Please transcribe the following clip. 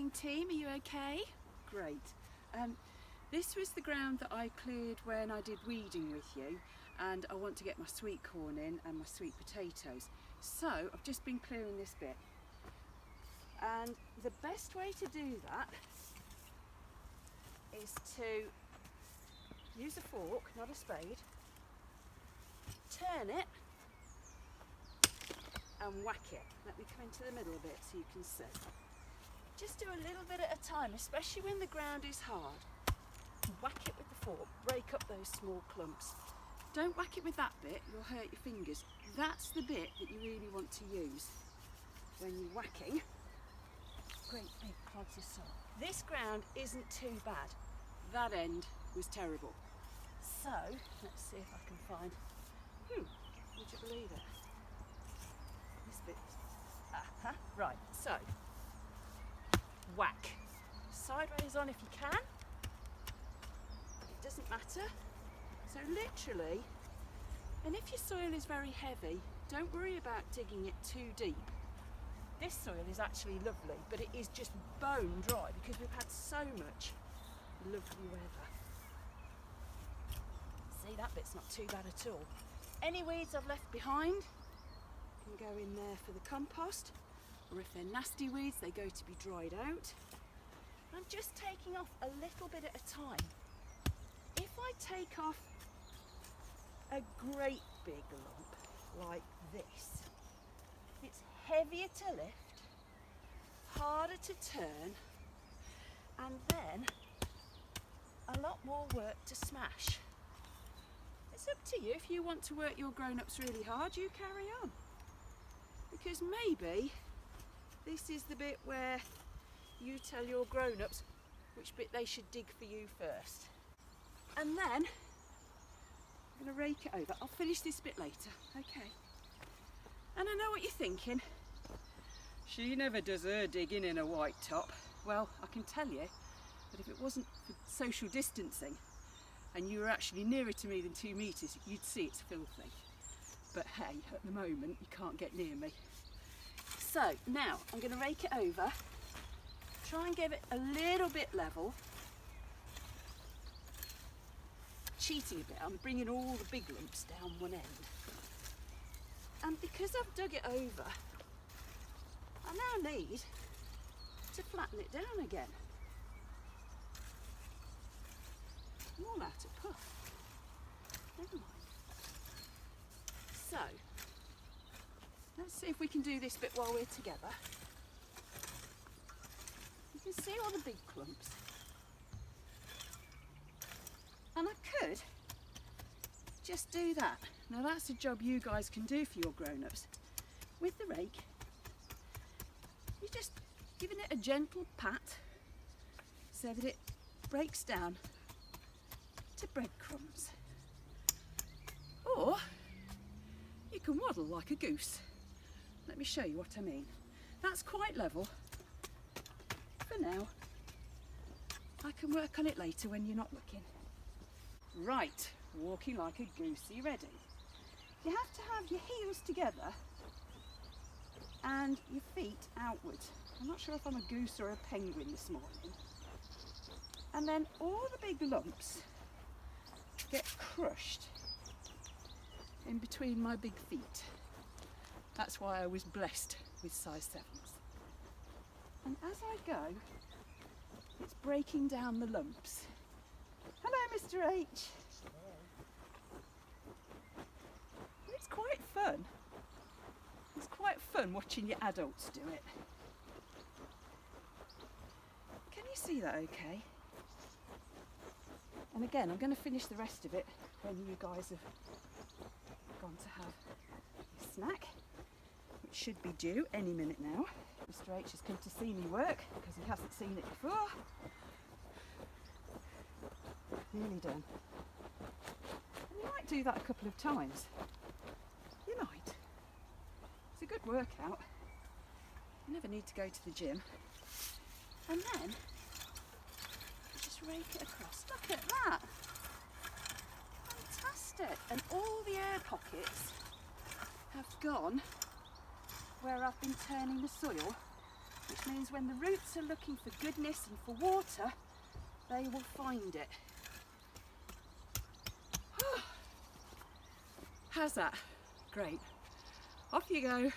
morning team, are you okay? Great. This was the ground that I cleared when I did weeding with you, and I want to get my sweet corn in and my sweet potatoes. So I've just been clearing this bit, and the best way to do that is to use a fork, not a spade, turn it and whack it. Let me come into the middle a bit so you can see. Just do a little bit at a time, especially when the ground is hard. Whack it with the fork, break up those small clumps. Don't whack it with that bit, you'll hurt your fingers. That's the bit that you really want to use when you're whacking great big clods of soil. This ground isn't too bad. That end was terrible. So, let's see if I can find, would you believe it? This bit, right, so, whack. Sideways on if you can. It doesn't matter. So literally, and if your soil is very heavy, don't worry about digging it too deep. This soil is actually lovely, but it is just bone dry because we've had so much lovely weather. See, that bit's not too bad at all. Any weeds I've left behind can go in there for the compost, or if they're nasty weeds, they go to be dried out. I'm just taking off a little bit at a time. If I take off a great big lump like this, it's heavier to lift, harder to turn, and then a lot more work to smash. It's up to you. If you want to work your grown-ups really hard, you carry on. Because maybe this is the bit where you tell your grown-ups which bit they should dig for you first. And then I'm going to rake it over. I'll finish this bit later, okay? And I know what you're thinking. She never does her digging in a white top. Well, I can tell you that if it wasn't for social distancing and you were actually nearer to me than 2 metres, you'd see it's filthy. But hey, at the moment you can't get near me. So now I'm going to rake it over, try and give it a little bit level. Cheating a bit, I'm bringing all the big lumps down one end. And because I've dug it over, I now need to flatten it down again. I'm all out of puff. Never mind. So, let's see if we can do this bit while we're together. You can see all the big clumps. And I could just do that. Now that's a job you guys can do for your grown-ups. With the rake, you're just giving it a gentle pat so that it breaks down to breadcrumbs. Or you can waddle like a goose. Let me show you what I mean. That's quite level. For now, I can work on it later when you're not looking. Right, walking like a goose. Are you ready? You have to have your heels together and your feet outwards. I'm not sure if I'm a goose or a penguin this morning. And then all the big lumps get crushed in between my big feet. That's why I was blessed with size 7s. And as I go, it's breaking down the lumps. Hello, Mr. H. It's quite fun. It's quite fun watching your adults do it. Can you see that okay? And again, I'm going to finish the rest of it when you guys have gone to have a snack, which should be due any minute now. Mr. H has come to see me work because he hasn't seen it before. Nearly done. And you might do that a couple of times. You might. It's a good workout. You never need to go to the gym. And then you just rake it across. Look at that. Fantastic. And all the air pockets have gone where I've been turning the soil which means when the roots are looking for goodness and for water, they will find it. How's that? Great. Off you go.